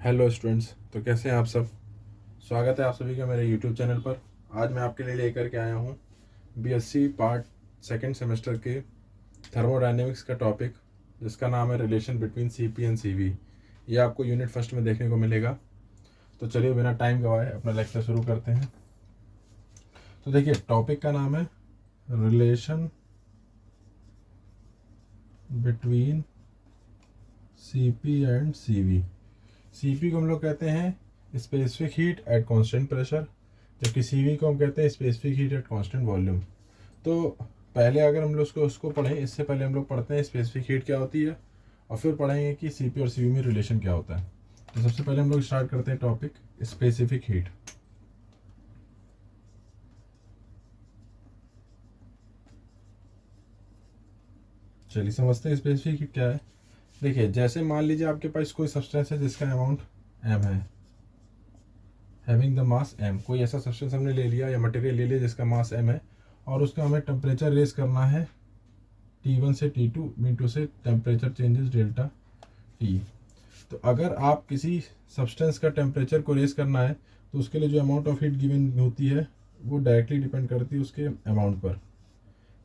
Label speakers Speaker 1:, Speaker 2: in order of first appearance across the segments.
Speaker 1: Hello students, तो कैसे हैं आप सब। स्वागत है आप सभी का मेरे यूट्यूब चैनल पर। आज मैं आपके लिए लेकर के आया हूँ बीएससी पार्ट सेकंड सेमेस्टर के थर्मोडायनेमिक्स का टॉपिक, जिसका नाम है relation between CP and CV. ये आपको यूनिट फर्स्ट में देखने को मिलेगा। तो चलिए बिना टाइम गवाए अपना लेक्चर शुरू करते हैं। तो देखिए, टॉपिक का नाम है relation between CP and CV. CP को हम लोग कहते हैं specific heat at constant pressure, जबकि सीवी को हम कहते हैं specific heat at constant volume. तो पहले अगर हम लोग उसको पढ़ें, इससे पहले हम लोग पढ़ते हैं स्पेसिफिक हीट क्या होती है, और फिर पढ़ेंगे कि सीपी और सीवी में रिलेशन क्या होता है। तो सबसे पहले हम लोग स्टार्ट करते हैं टॉपिक स्पेसिफिक हीट। चलिए समझते हैं स्पेसिफिक हीट क्या है। देखिए, जैसे मान लीजिए आपके पास कोई सब्सटेंस है जिसका अमाउंट m है, हैविंग द मास m। कोई ऐसा सब्सटेंस हमने ले लिया या मटेरियल ले लिया जिसका मास m है, और उसका हमें टेम्परेचर रेस करना है T1 से T2, T2 से टेम्परेचर चेंजेस डेल्टा T। तो अगर आप किसी सब्सटेंस का टेम्परेचर को रेस करना है तो उसके लिए जो अमाउंट ऑफ हीट गिवन होती है वो डायरेक्टली डिपेंड करती है उसके अमाउंट पर।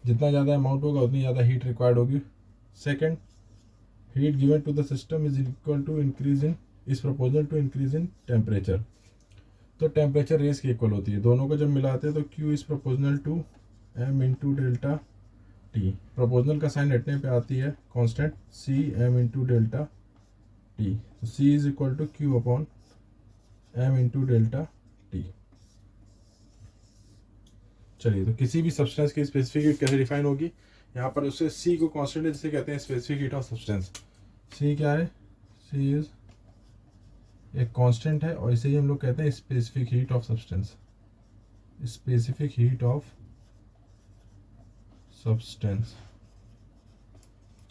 Speaker 1: जितना ज़्यादा अमाउंट होगा उतनी ज़्यादा हीट रिक्वायर्ड होगी। Second, heat given to the system is equal to increase in is proportional to increase in temperature. तो टेम्परेचर रेस की इक्वल होती है। दोनों को जब मिलाते हैं तो Q is proportional to m into delta T. Proportional का साइन हटने पे आती है constant C m into delta T. तो C is equal to Q upon m into delta T. चलिए, तो किसी भी सब्सटेंस की स्पेसिफिक हीट कैसे डिफाइन होगी, यहाँ पर उससे C को कांस्टेंट है जिसे कहते हैं specific heat of substance. C क्या है? C इज एक कांस्टेंट है और इसे ही हम लोग कहते हैं specific heat of substance. Specific heat of substance.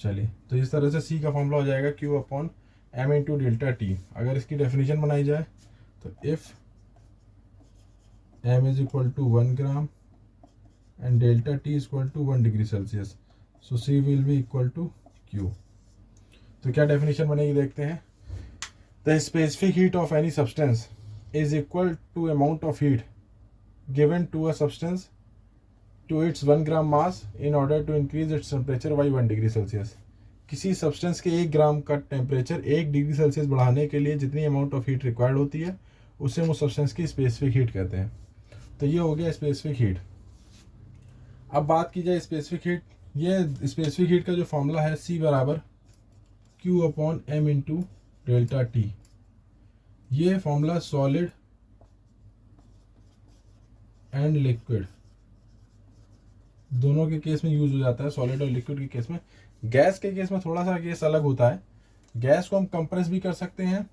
Speaker 1: चलिए, तो इस तरह से C का फॉर्मूला हो जाएगा Q upon m into delta T. अगर इसकी डेफिनेशन बनाई जाए तो if m is equal to 1 gram and delta T is equal to 1 degree Celsius, so C will be equal to Q। तो क्या डेफिनेशन बनेगी देखते हैं। The specific heat of any substance is equal to amount of heat given to a substance to its 1 gram mass in order to increase its temperature by 1 degree Celsius. किसी substance के 1 ग्राम का temperature 1 degree Celsius बढ़ाने के लिए जितनी amount of heat required होती है उसे वो सब्सटेंस की स्पेसिफिक हीट कहते हैं। तो ये हो गया स्पेसिफिक हीट। अब बात की जाए स्पेसिफिक हीट, ये स्पेसिफिक हीट का जो फॉर्मूला है C बराबर Q upon m into delta T. ये फॉर्मूला सॉलिड एंड लिक्विड दोनों के केस में यूज हो जाता है। सॉलिड और लिक्विड के केस में। गैस के केस में थोड़ा सा केस अलग होता है। गैस को हम कंप्रेस भी कर सकते हैं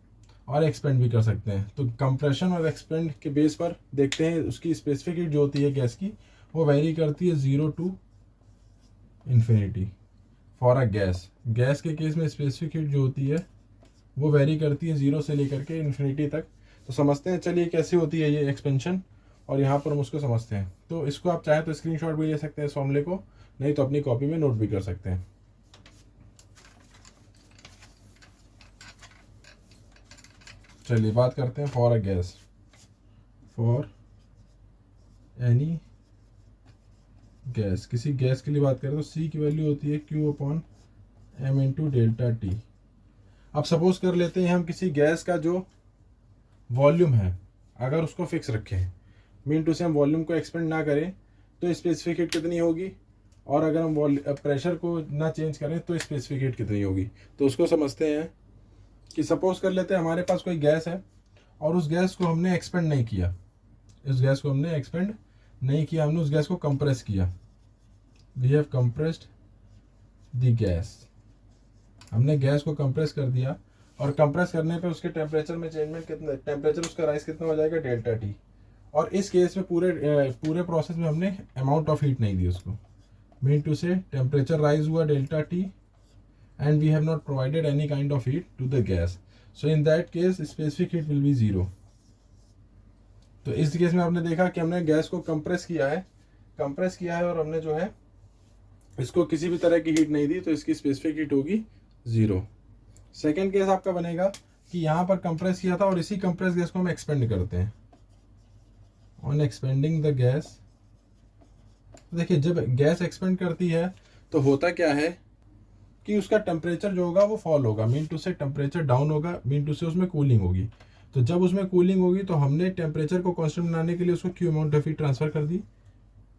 Speaker 1: और एक्सपेंड भी कर सकते हैं। तो कंप्रेशन और एक्सपेंड के बेस पर देखते हैं उसकी स्पेसिफिक हीट जो होती है गैस की, वो वेरी करती है 0 to infinity for a gas. Gas के केस में स्पेसिफिक हीट जो होती है वो वेरी करती है 0 से लेकर के इन्फिनिटी तक। तो समझते हैं, चलिए कैसे होती है ये एक्सपेंशन, और यहाँ पर हम उसको समझते हैं। तो इसको आप चाहे तो स्क्रीनशॉट भी ले सकते हैं इस फॉर्मूले को, नहीं तो अपनी कॉपी में नोट भी कर सकते हैं। चलिए बात करते हैं for a gas. For any gas, किसी गैस के लिए बात करें तो C की वैल्यू होती है Q upon m into delta T. अब सपोज कर लेते हैं हम किसी गैस का जो वॉल्यूम है अगर उसको फिक्स रखें, मीन टू से हम वॉल्यूम को एक्सपेंड ना करें तो स्पेसिफिक हीट कितनी होगी, और अगर हम प्रेशर को ना चेंज करें तो स्पेसिफिक हीट कितनी होगी। तो उसको समझते हैं कि सपोज कर लेते हैं हमारे पास कोई गैस है और उस गैस को हमने एक्सपेंड नहीं किया। इस गैस को हमने एक्सपेंड नहीं किया, हमने उस गैस को कंप्रेस किया। We have compressed the gas. हमने गैस को कंप्रेस कर दिया, और कंप्रेस करने पे उसके टेम्परेचर में चेंजमेंट कितना, टेम्परेचर उसका राइज कितना हो जाएगा, डेल्टा टी। और इस केस में पूरे प्रोसेस में हमने अमाउंट ऑफ हीट नहीं दी उसको, mean to say temperature rise हुआ delta T and we have not provided any kind of heat to the gas. So in that case specific heat will be 0। तो इस case में आपने देखा कि हमने गैस को कंप्रेस किया है और हमने जो है इसको किसी भी तरह की हीट नहीं दी, तो इसकी स्पेसिफिक हीट होगी 0। सेकेंड केस आपका बनेगा कि यहाँ पर कंप्रेस किया था और इसी कंप्रेस गैस को हम एक्सपेंड करते हैं। ऑन एक्सपेंडिंग द गैस, देखिए जब गैस एक्सपेंड करती है तो होता क्या है कि उसका टेम्परेचर जो होगा वो फॉल होगा, mean to say temperature down होगा, मीन टू से उसमें कूलिंग होगी। तो जब उसमें कूलिंग होगी तो हमने टेम्परेचर को कांस्टेंट बनाने के लिए उसको Q amount of heat transfer कर दी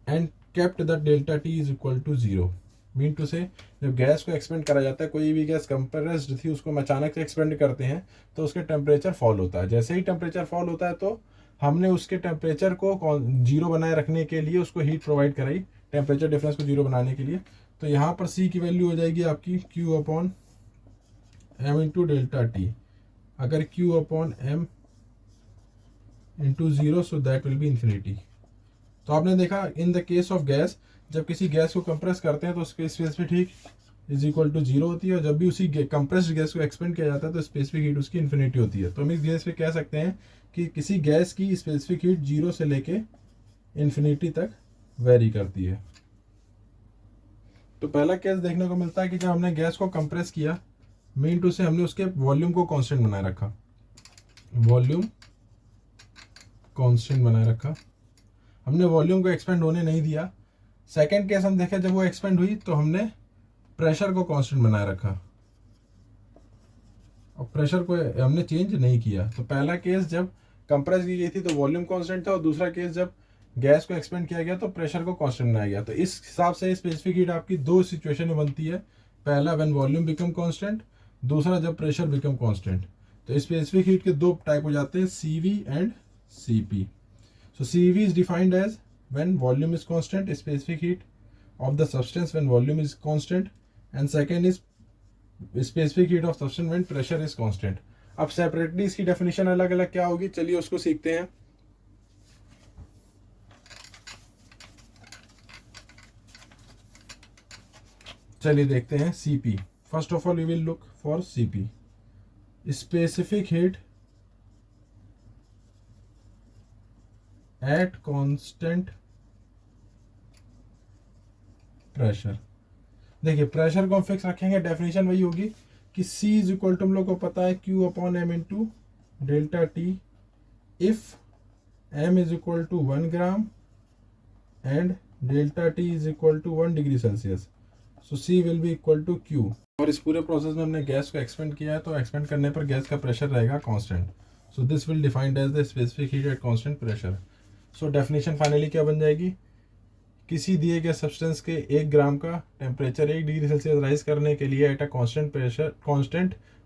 Speaker 1: and kept the delta T is equal to 0। Mean to say जब गैस को एक्सपेंड करा जाता है, कोई भी गैस कंप्रेस्ड थी उसको हम अचानक से एक्सपेंड करते हैं तो उसके टेम्परेचर फॉल होता है। जैसे ही टेम्परेचर फॉल होता है तो हमने उसके टेम्परेचर को 0 बनाए रखने के लिए उसको हीट प्रोवाइड कराई, टेम्परेचर डिफरेंस को 0 बनाने के लिए। तो यहाँ पर C की वैल्यू हो जाएगी आपकी Q upon M into delta T. अगर Q upon M into 0 so that will be infinity. तो आपने देखा in the case of gas, जब किसी गैस को कंप्रेस करते हैं तो उसकी specific heat is equal to 0 होती है, और जब भी उसी कंप्रेस्ड गैस को एक्सपेंड किया जाता है तो स्पेसिफिक हीट उसकी इन्फिनिटी होती है। तो हम इस गैस पे कह सकते हैं कि किसी गैस की स्पेसिफिक हीट 0 से लेके इन्फिनिटी तक वेरी करती है। तो पहला केस देखने को मिलता है कि जब हमने गैस को कंप्रेस किया, मीन टू से हमने उसके वॉल्यूम को कांस्टेंट बनाए रखा, वॉल्यूम कांस्टेंट बनाए रखा, हमने वॉल्यूम को एक्सपेंड होने नहीं दिया। सेकंड केस हम देखें, जब वो एक्सपेंड हुई तो हमने प्रेशर को कांस्टेंट बनाए रखा और प्रेशर को हमने चेंज नहीं किया। तो पहला केस जब कंप्रेस की गई थी तो वॉल्यूम कांस्टेंट था, और दूसरा केस जब गैस को एक्सपेंड किया गया तो प्रेशर को कांस्टेंट बनाया गया। तो इस हिसाब से स्पेसिफिक हीट आपकी दो सिचुएशन में बनती है, पहला व्हेन वॉल्यूम बिकम कांस्टेंट, दूसरा जब प्रेशर बिकम कांस्टेंट। तो स्पेसिफिक हीट के दो टाइप हो जाते हैं, CV and CP। So CV is defined as when volume is constant, specific heat of the substance when volume is constant, and second is specific heat of substance when pressure is constant। अब separately इसकी definition अलग अलग क्या होगी, चलिए उसको सीखते हैं। चलिए देखते हैं CP। First of all we will look for CP, specific heat at constant pressure. देखिए प्रेशर को हम फिक्स रखेंगे, डेफिनेशन वही होगी कि C इज इक्वल टू हम लोग को पता है Q upon M into delta T if M is equal to 1 gram and delta T is equal to 1 degree Celsius. So C will be equal to Q। और इस पूरे process में हमने गैस को एक्सपेंड किया है, तो एक्सपेंड करने पर गैस का प्रेशर रहेगा constant. So this will defined as the specific heat at constant pressure. So definition finally क्या बन जाएगी, किसी दिए गए सब्सटेंस के 1 ग्राम का टेम्परेचर 1 डिग्री सेल्सियस राइज करने के लिए एट अ कांस्टेंट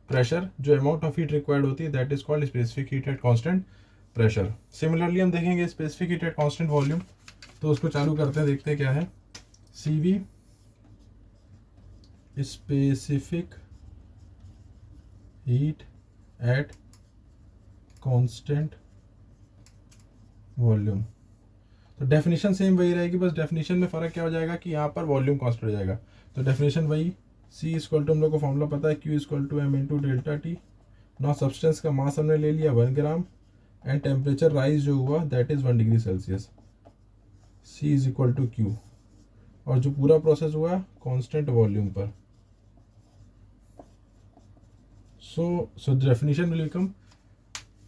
Speaker 1: प्रेशर जो अमाउंट ऑफ हीट रिक्वायर्ड होती है that is called specific heat at constant pressure. Similarly हम देखेंगे specific heat at constant volume, तो उसको चालू करते हैं, देखते हैं क्या है। CV specific heat at constant volume. तो डेफिनेशन सेम वही रहेगी, बस डेफिनेशन में फ़र्क क्या हो जाएगा कि यहाँ पर वॉल्यूम कांस्टेंट हो जाएगा। तो डेफिनेशन वही, C इक्वल टू हम लोग को फॉर्मूला पता है Q equal to M into delta T. Now substance का मास हमने ले लिया 1 ग्राम एंड टेम्परेचर राइज जो हुआ that is 1 degree Celsius. C is equal to Q, और जो पूरा प्रोसेस हुआ कांस्टेंट वॉल्यूम पर। So definition will become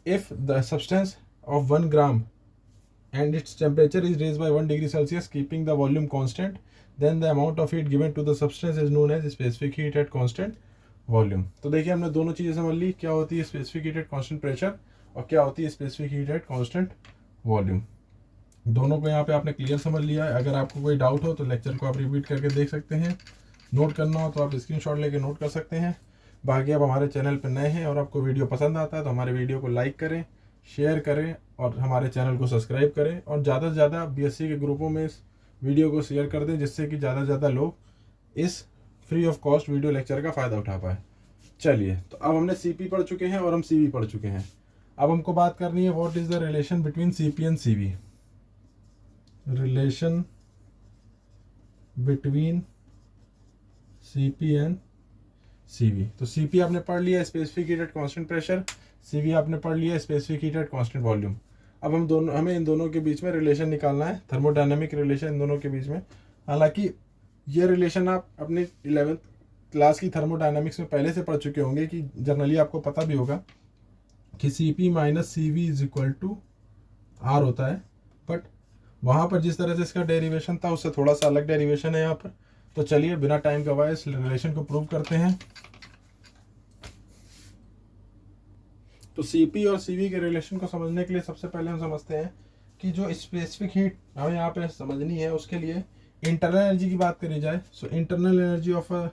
Speaker 1: if the substance of 1 gram and its temperature is raised by 1 degree Celsius keeping the volume constant, then the amount of heat given to the substance is known as specific heat at constant volume। तो देखिए हमने दोनों चीज़ें समझ ली, क्या होती है specific heat at constant pressure और क्या होती है specific heat at constant volume. दोनों को यहाँ पे आपने क्लियर समझ लिया है। अगर आपको कोई डाउट हो तो लेक्चर को आप रिपीट करके देख सकते हैं, नोट करना हो तो आप स्क्रीनशॉट लेके नोट कर सकते हैं। बाकी आप हमारे चैनल पर नए हैं और आपको वीडियो पसंद आता है तो हमारे वीडियो को लाइक करें, शेयर करें और हमारे चैनल को सब्सक्राइब करें, और ज़्यादा से ज़्यादा BSc के ग्रुपों में इस वीडियो को शेयर कर दें जिससे कि ज़्यादा से ज़्यादा लोग इस free of cost video lecture का फ़ायदा उठा पाए। चलिए, तो अब हमने CP पढ़ चुके हैं और हम CV पढ़ चुके हैं। अब हमको बात करनी है what is the relation between CP and CV। Relation between CP and CV। तो CP आपने पढ़ लिया specific heat at constant pressure, CV आपने पढ़ लिया specific heat at constant volume. अब हमें इन दोनों के बीच में रिलेशन निकालना है, थर्मोडायनामिक रिलेशन इन दोनों के बीच में। हालांकि ये रिलेशन आप अपने 11th क्लास की थर्मोडायनामिक्स में पहले से पढ़ चुके होंगे कि जनरली आपको पता भी होगा कि C P minus C V is equal to R होता है, बट वहाँ पर जिस तरह से इसका डेरिवेशन था उससे थोड़ा सा अलग डेरिवेशन है यहाँ पर। तो चलिए बिना टाइम गवाए इस रिलेशन को प्रूव करते हैं। तो सी पी और सी वी के रिलेशन को समझने के लिए सबसे पहले हम समझते हैं कि जो स्पेसिफिक हीट हमें यहाँ पे समझनी है उसके लिए इंटरनल एनर्जी की बात करी जाए। So internal energy of a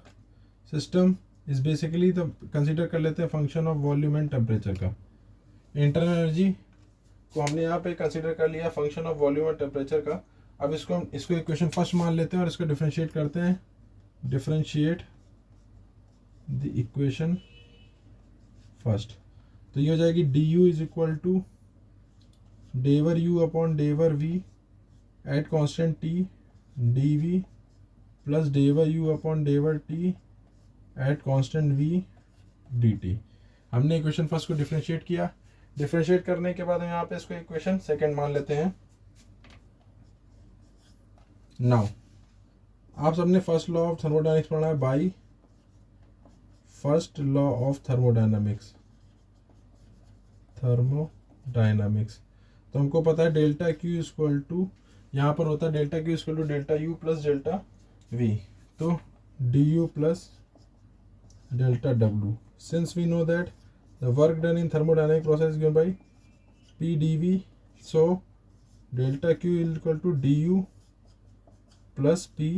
Speaker 1: system is basically तो कंसिडर कर लेते हैं function of volume and temperature का। इंटरनल एनर्जी को हमने यहाँ पे कंसिडर कर लिया function of volume and temperature का। अब इसको इक्वेशन फर्स्ट मान लेते हैं और इसको डिफरेंशिएट करते हैं। डिफरेंशिएट द इक्वेशन फर्स्ट, तो ये हो जाएगी D U is equal to del U upon del V at constant T D V plus del U upon del T at constant V D T. हमने equation first को differentiate किया। Differentiate करने के बाद हम यहाँ पे इसको इक्वेशन सेकंड मान लेते हैं। नाउ आप सबने फर्स्ट लॉ ऑफ थर्मोडायनेमिक्स पढ़ा है by first law of thermodynamics. तो हमको पता है डेल्टा क्यू इक्वल टू, यहाँ पर होता है delta Q equal to delta U plus delta V, तो D U plus delta W. Since we know that the work done in thermodynamic process is given by P dV, so delta Q is equal to du plus P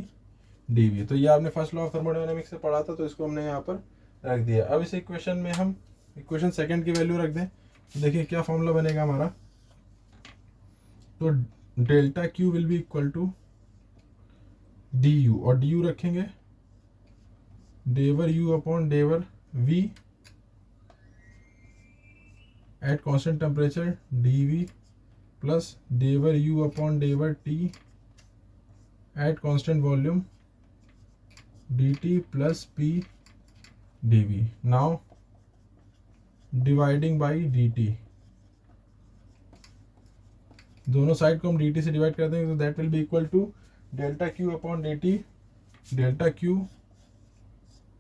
Speaker 1: dV। तो ये आपने first law of thermodynamics से पढ़ा था, तो इसको हमने यहाँ पर रख दिया। अब इस इक्वेशन में हम इक्वेशन सेकंड की वैल्यू रख दें, तो देखिए क्या फॉर्मूला बनेगा हमारा। तो delta Q will be equal to D U, और डी यू रखेंगे del U upon del V at constant temperature D V plus del U upon del T at constant volume D T plus P D V. Now dividing by D T, दोनों side को हम D T से divide कर देंगे, तो that will be equal to delta Q upon D T, delta Q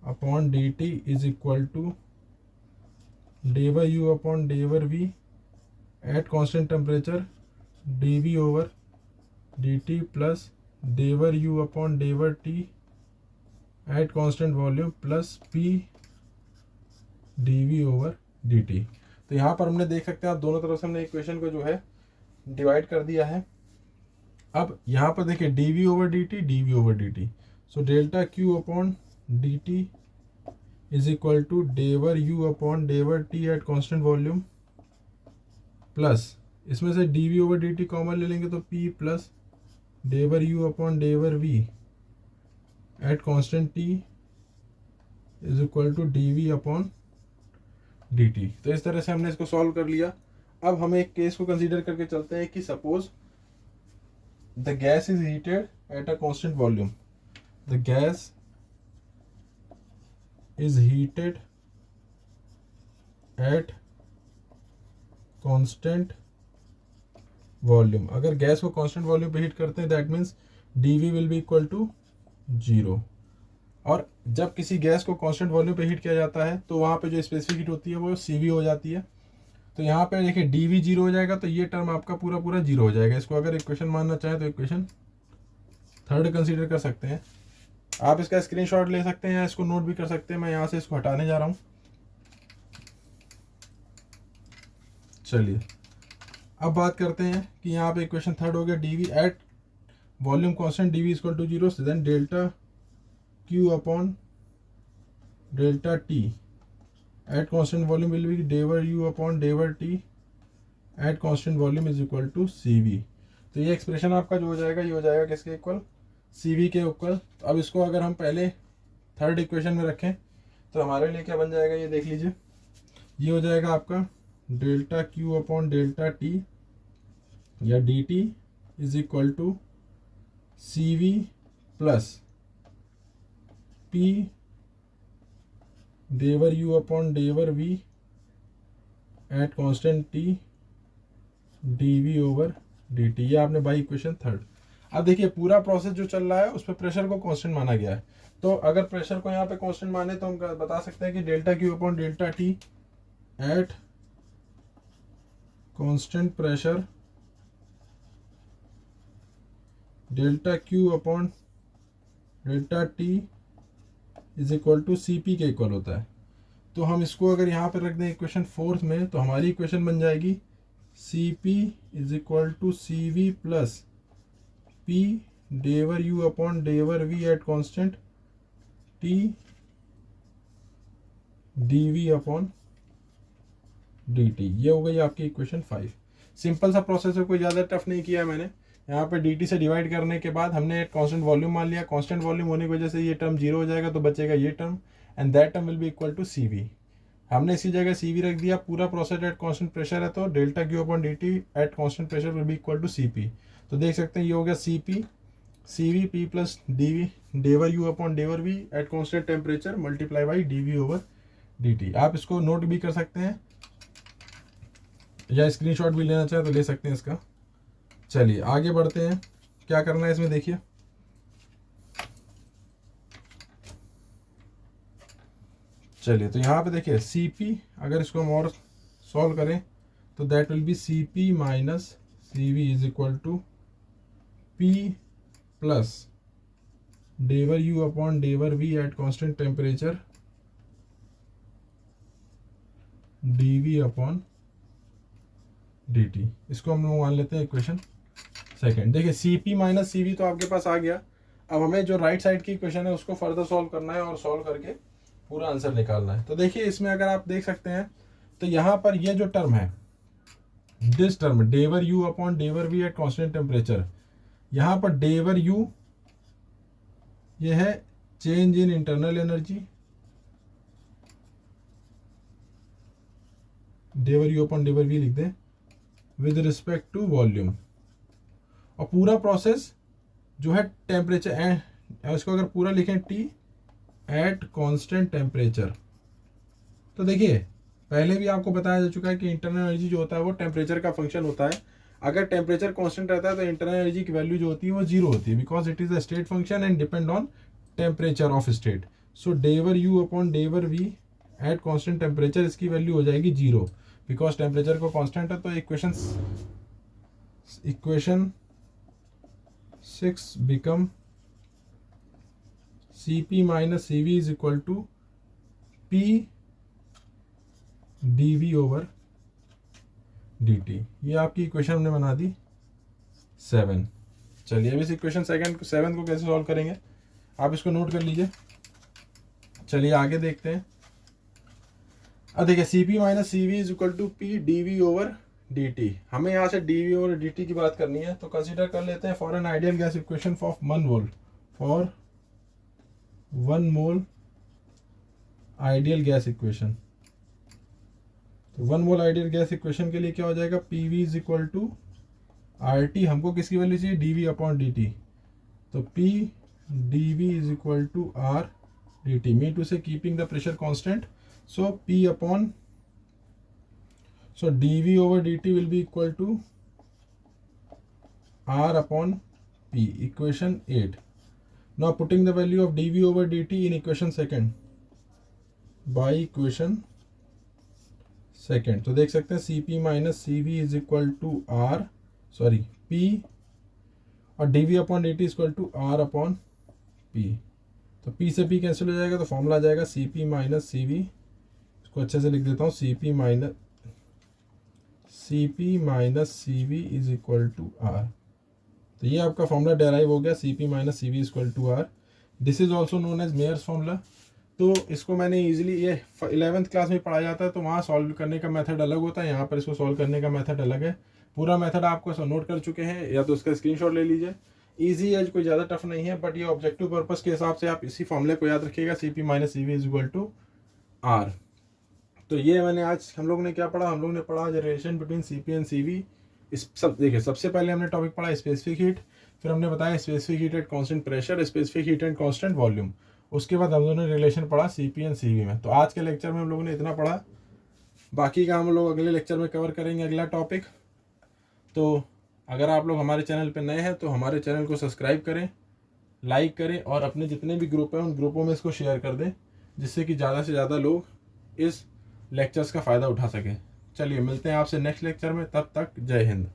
Speaker 1: upon D T is equal to del U upon del V at constant temperature D V over D T plus del U upon del T at constant volume plus P D V over D T. तो यहाँ पर हमने देख सकते हैं आप दोनों तरफ से हमने इक्वेशन को जो है डिवाइड कर दिया है। अब यहाँ पर देखिए D V over D T, D V over D T, so delta Q upon D T is equal to del U upon del T at constant volume plus इसमें से D V over D T common ले लेंगे तो P plus del U upon del V at constant T is equal to D V upon D T. तो इस तरह से हमने इसको सॉल्व कर लिया। अब हम एक केस को कंसीडर करके चलते हैं कि suppose the gas is heated at a constant volume. The gas is heated at constant volume. अगर गैस को कांस्टेंट वॉल्यूम पे हीट करते हैं that means D V will be equal to 0। और जब किसी गैस को कांस्टेंट वॉल्यूम पे हीट किया जाता है तो वहाँ पे जो स्पेसिफिक हीट होती है वो CV हो जाती है। तो यहाँ पे देखिए DV 0 हो जाएगा, तो ये टर्म आपका पूरा पूरा 0 हो जाएगा। इसको अगर इक्वेशन मानना चाहें तो इक्वेशन थर्ड कंसीडर कर सकते हैं। आप इसका स्क्रीनशॉट ले सकते हैं या इसको नोट भी कर सकते हैं। मैं यहाँ से इसको हटाने जा रहा हूँ। चलिए अब बात करते हैं कि यहाँ पे इक्वेशन थर्ड हो गया DV at volume constant DV equal to 0, then delta Q upon delta T at constant volume will be del U upon del T at constant volume is equal to CV। तो ये expression आपका जो हो जाएगा ये हो जाएगा किसके इक्वल, CV के इक्वल। तो अब इसको अगर हम पहले थर्ड इक्वेशन में रखें तो हमारे लिए क्या बन जाएगा ये देख लीजिए। ये हो जाएगा आपका delta Q upon delta T या DT is equal to CV plus P del U upon del V at constant T dV over dt। ये आपने बाई इक्वेशन थर्ड। अब देखिए पूरा प्रोसेस जो चल रहा है उस पर प्रेशर को कांस्टेंट माना गया है। तो अगर प्रेशर को यहाँ पे कांस्टेंट माने तो हम बता सकते हैं कि delta Q upon delta T at constant pressure delta Q upon delta T is equal to C P के इक्वल होता है। तो हम इसको अगर यहाँ पर रख दें इक्वेशन फोर्थ में, तो हमारी इक्वेशन बन जाएगी C P is equal to C V plus P del U upon del V at constant T D V upon D T. ये हो गई आपकी इक्वेशन 5। सिंपल सा प्रोसेस है, कोई ज़्यादा टफ नहीं किया मैंने। यहाँ पे डी टी से डिवाइड करने के बाद हमने एक कांस्टेंट वॉल्यूम मान लिया। कांस्टेंट वॉल्यूम होने की वजह से ये टर्म जीरो हो जाएगा, तो बचेगा ये term and that term will be equal to C V. हमने इसी जगह सी वी रख दिया। पूरा प्रोसेस एट कांस्टेंट प्रेशर है, तो delta Q upon D T at constant pressure will be equal to C P. तो देख सकते हैं ये हो गया C P C V P plus D V del U upon del V at constant temperature multiply by D V over D T. आप इसको note भी कर सकते हैं या स्क्रीनशॉट भी लेना चाहें तो ले सकते हैं इसका। चलिए आगे बढ़ते हैं, क्या करना है इसमें देखिए। चलिए तो यहाँ पे देखिए सी पी, अगर इसको हम और सॉल्व करें तो that will be C P minus C V is equal to P plus del U upon del V at constant temperature D V upon D T. इसको हम लोग मान लेते हैं इक्वेशन सेकेंड। देखिए C P minus C V तो आपके पास आ गया। अब हमें जो राइट साइड की इक्वेशन है उसको फर्दर सॉल्व करना है और सॉल्व करके पूरा आंसर निकालना है। तो देखिए इसमें अगर आप देख सकते हैं तो यहाँ पर ये जो टर्म है, this term del U upon del V at constant temperature, यहाँ पर डेवर यू ये है change in internal energy, del U upon del V लिख दें विद रिस्पेक्ट टू वॉल्यूम। और पूरा प्रोसेस जो है टेम्परेचर, इसको अगर पूरा लिखें टी एट कांस्टेंट टेम्परेचर। तो देखिए पहले भी आपको बताया जा चुका है कि इंटरनल एनर्जी जो होता है वो टेम्परेचर का फंक्शन होता है। अगर टेम्परेचर कांस्टेंट रहता है तो इंटरनल एनर्जी की वैल्यू जो होती है वो जीरो होती है, because it is a state function and depend on temperature of state. So del U upon del V at constant temperature, इसकी वैल्यू हो जाएगी जीरो, बिकॉज टेम्परेचर को कांस्टेंट है। तो equation 6 become C P minus C V is equal to P D V over D T. ये आपकी equation हमने बना दी 7। चलिए अब इस इक्वेशन सेवन को कैसे सॉल्व करेंगे आप इसको नोट कर लीजिए। चलिए आगे देखते हैं। अब देखिए C P minus C V is equal to P D V over D T. हमें यहाँ से D V over D T की बात करनी है, तो कंसीडर कर लेते हैं for an ideal gas equation of 1 mole, for 1 mole ideal gas equation. तो 1 मोल आइडियल गैस इक्वेशन के लिए क्या हो जाएगा, P V is equal to R T, हमको किसकी वैल्यू चाहिए, D V upon D T. तो P D V is equal to R D T, mean to say keeping the pressure constant. So P upon, so dV over dt will be equal to R upon P, equation 8. Now putting the value of dV over dt in equation second, by equation second, तो देख सकते हैं Cp minus Cv is equal to R, sorry P, और dV upon dt is equal to R upon P। तो P से P cancel हो जाएगा, तो फॉर्मूला आ जाएगा Cp minus Cv, को अच्छे से लिख देता हूँ, C P minus C V is equal to R. तो ये आपका फॉर्मूला डेराइव हो गया, C P minus C V is equal to R. This is also known as Mayer's formula. तो इसको मैंने इजीली, ये 11th क्लास में पढ़ाया जाता है, तो वहाँ सॉल्व करने का मेथड अलग होता है, यहाँ पर इसको सॉल्व करने का मेथड अलग है। पूरा मेथड आपको नोट कर चुके हैं, या तो उसका स्क्रीनशॉट ले लीजिए। ईजी है, कोई ज़्यादा टफ नहीं है, बट ये ऑब्जेक्टिव पर्पस के हिसाब से आप इसी फॉर्मूले को याद रखिएगा, C P minus C V is equal to R. तो ये मैंने आज हम लोग ने क्या पढ़ा, हम लोग ने पढ़ा relation between C P and C V. इस सब देखिए, सबसे पहले हमने टॉपिक पढ़ा स्पेसिफिक हीट, फिर हमने बताया specific heat at constant pressure, specific heat at constant volume. उसके बाद हम लोगों ने रिलेशन पढ़ा C P and C V में। तो आज के लेक्चर में हम लोगों ने इतना पढ़ा, बाकी का हम लोग अगले लेक्चर में कवर करेंगे अगला टॉपिक। तो अगर आप लोग हमारे चैनल पर नए हैं तो हमारे चैनल को सब्सक्राइब करें, लाइक करें, और अपने जितने भी ग्रुप हैं उन ग्रुपों में इसको शेयर कर दें, जिससे कि ज़्यादा से ज़्यादा लोग इस लेक्चर्स का फ़ायदा उठा सके। चलिए मिलते हैं आपसे नेक्स्ट लेक्चर में, तब तक जय हिंद।